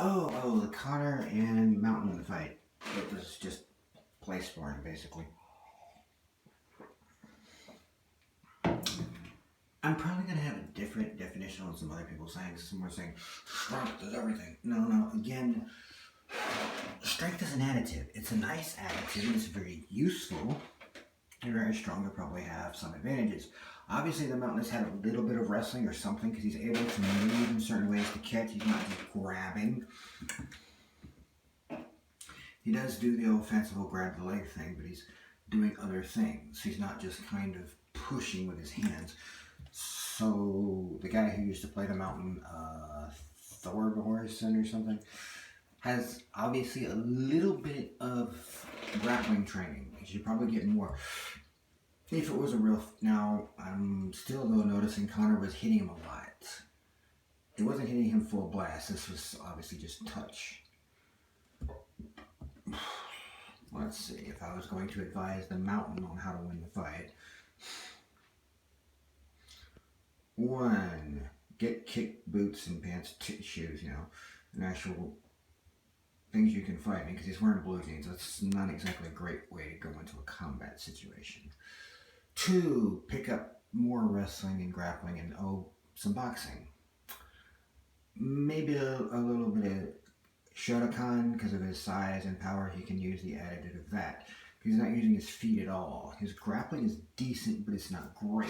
Oh, the Connor and Mountain fight. It was just play sparring, basically. I'm probably gonna have a different definition on some other people saying. Some are saying strength is everything. No. Again, strength is an additive. It's a nice additive. It's very useful. You're very strong. You'll probably have some advantages. Obviously, the Mountain has had a little bit of wrestling or something because he's able to move in certain ways to catch. He's not just grabbing. He does do the offensive grab the leg thing, but he's doing other things. He's not just kind of pushing with his hands. So the guy who used to play the Mountain, Thorborson or something, has obviously a little bit of grappling training. He should probably get more. If it was a real... Now, I'm still though noticing Conor was hitting him a lot. It wasn't hitting him full blast. This was obviously just touch. Let's see. If I was going to advise the Mountain on how to win the fight. 1. Get kick boots and pants, shoes, and actual things you can fight in, because he's wearing blue jeans. That's not exactly a great way to go into a combat situation. 2. Pick up more wrestling and grappling and some boxing. Maybe a little bit of Shotokan, because of his size and power. He can use the additive of that. He's not using his feet at all. His grappling is decent, but it's not great.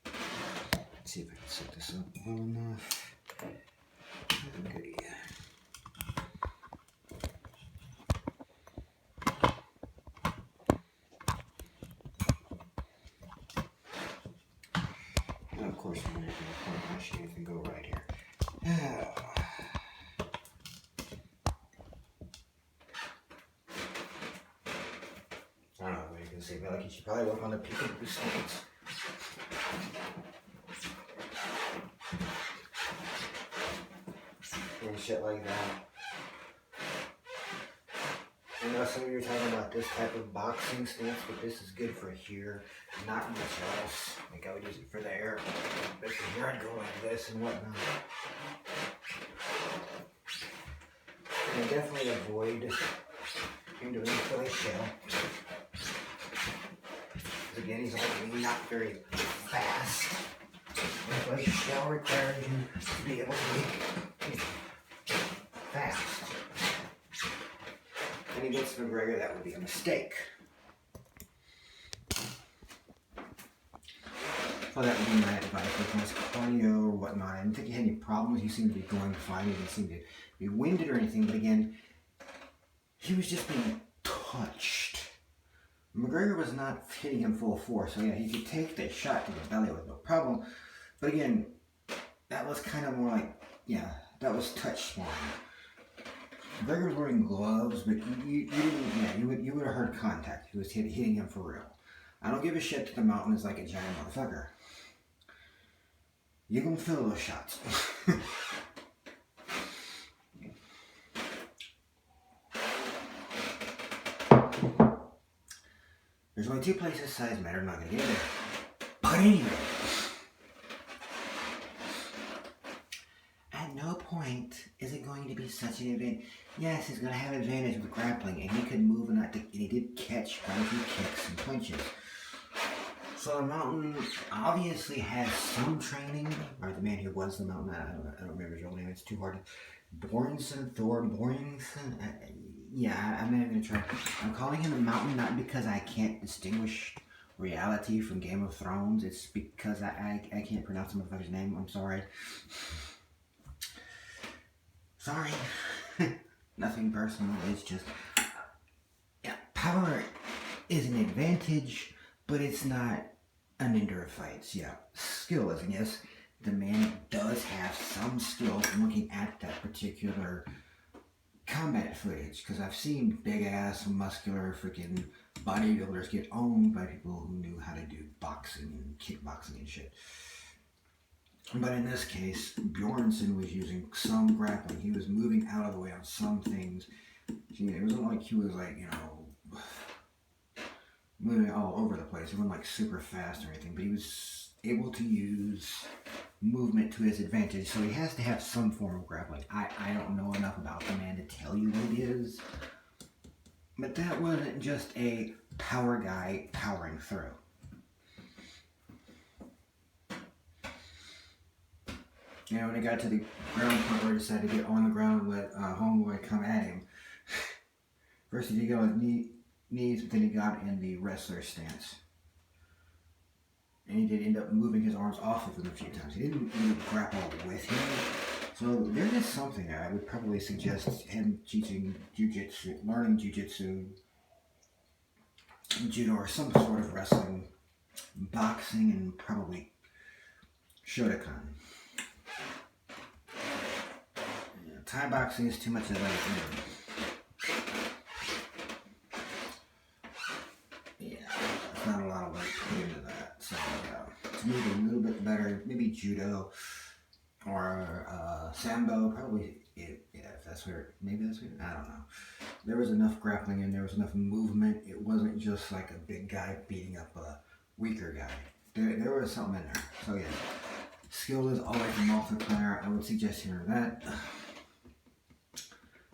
Let's see if I can set this up well enough. Goody. And of course, I'm going to point my shades and go right here. I don't know what you can see, but like you should probably work on the peekaboo stance. And shit like that. I know some of you are talking about this type of boxing stance, but this is good for here, not much else. I think I would use it for there. But for here, I'd go like this and whatnot. And I definitely avoid him doing the Philly shell. Because again, he's only not very fast. The Philly shell requires you to be able to be fast. And against McGregor, that would be a mistake. So that would be my advice with his cardio or whatnot. I didn't think he had any problems. He seemed to be going fine. He didn't seem to be winded or anything. But again, he was just being touched. McGregor was not hitting him full force. So yeah, he could take that shot to the belly with no problem. But again, that was kind of more like, yeah, that was touch sparring. McGregor was wearing gloves, but you would have heard contact. He was hitting him for real. I don't give a shit that the Mountain is like a giant motherfucker. You're gonna feel those shots. There's only 2 places size matter. I'm not gonna get in there. But anyway. At no point is it going to be such an event. Yes, he's going to have advantage with grappling, and he could move and he did catch quite a few kicks and punches. So the Mountain obviously has some training, or the man who was the Mountain, I don't remember his real name, it's too hard. Thorborson? Yeah, I'm not even going to try. I'm calling him the Mountain not because I can't distinguish reality from Game of Thrones. It's because I can't pronounce the motherfucker's name. I'm sorry. Sorry. Nothing personal. It's just... yeah, power is an advantage, but it's not an hinder of fights. Yeah, skill is, yes. The man does have some skill from looking at that particular combat footage, because I've seen big-ass, muscular, freaking bodybuilders get owned by people who knew how to do boxing and kickboxing and shit. But in this case, Bjornsson was using some grappling. He was moving out of the way on some things. It wasn't like he was like, moving all over the place. It wasn't like super fast or anything, but he was able to use movement to his advantage, so he has to have some form of grappling. I don't know enough about the man to tell you what it is, but that wasn't just a power guy powering through. You know, when he got to the ground point where he decided to get on the ground and let Homeboy come at him, first he did go on his knees, but then he got in the wrestler stance. And he did end up moving his arms off of him a few times. He didn't really grapple with him. So there is something there. I would probably suggest him teaching jiu-jitsu, learning jiu-jitsu, judo, or some sort of wrestling, boxing, and probably Shotokan. Yeah, Thai boxing is too much of that. Yeah, there's not a lot of work put into that. So to make it a little bit better, maybe judo or sambo, probably. Yeah, if that's where, maybe that's where, I don't know. There was enough grappling and there was enough movement. It wasn't just like a big guy beating up a weaker guy. There was something in there. So yeah, skill is always a multiplier. I would suggest hearing that.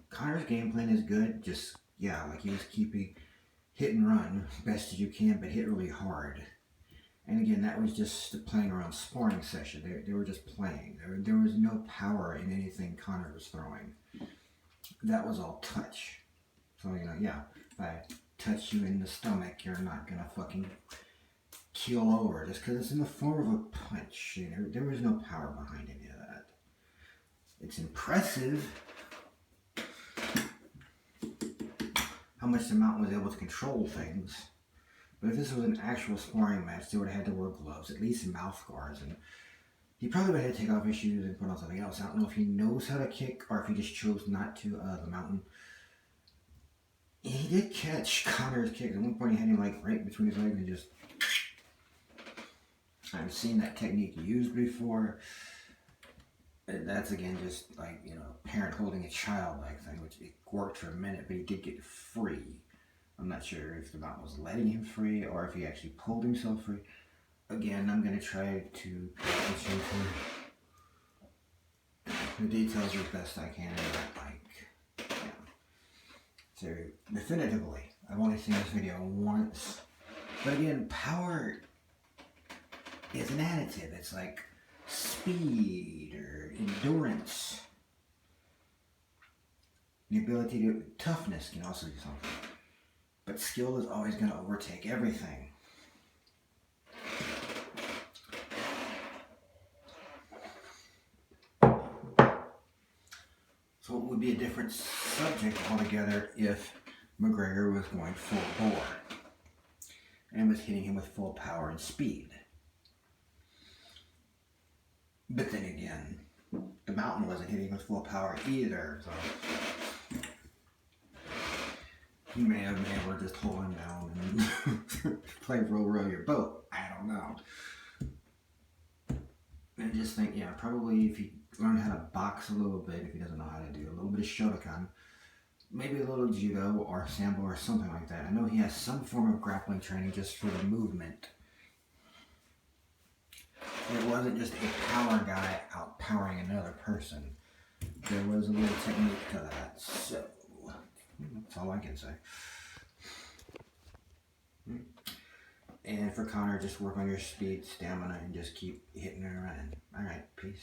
Conor's game plan is good. Just, yeah, like he was keeping hit and run best as you can, but hit really hard. And again, that was just playing around sparring session. They were just playing. There was no power in anything Conor was throwing. That was all touch. So, you know, yeah, if I touch you in the stomach, you're not going to fucking keel over just because it's in the form of a punch. You know, there was no power behind any of that. It's impressive how much the Mountain was able to control things. But if this was an actual sparring match, they would have had to wear gloves, at least mouth guards, and he probably would have had to take off his shoes and put on something else. I don't know if he knows how to kick or if he just chose not to. The Mountain, he did catch Conor's kick. At one point, he had him like right between his legs and just. I've seen that technique used before. And that's again just like, you know, a parent holding a child like thing, which it worked for a minute, but he did get free. I'm not sure if the Mountain was letting him free or if he actually pulled himself free. Again, I'm going to try to get you the details as best I can. Yeah. So, definitively, I've only seen this video once. But again, power is an additive. It's like speed or endurance. The ability to, toughness can also do something. But skill is always going to overtake everything. So it would be a different subject altogether if McGregor was going full bore and was hitting him with full power and speed. But then again, the Mountain wasn't hitting with full power either, so he may have been able to just hold him down and play row your boat. I don't know. I just think, yeah, probably if he learned how to box a little bit, if he doesn't know how to do a little bit of Shotokan, maybe a little judo or sambo or something like that. I know he has some form of grappling training just for the movement. It wasn't just a power guy outpowering another person. There was a little technique to that, so that's all I can say. And for Conor, just work on your speed, stamina, and just keep hitting and running. Alright, peace.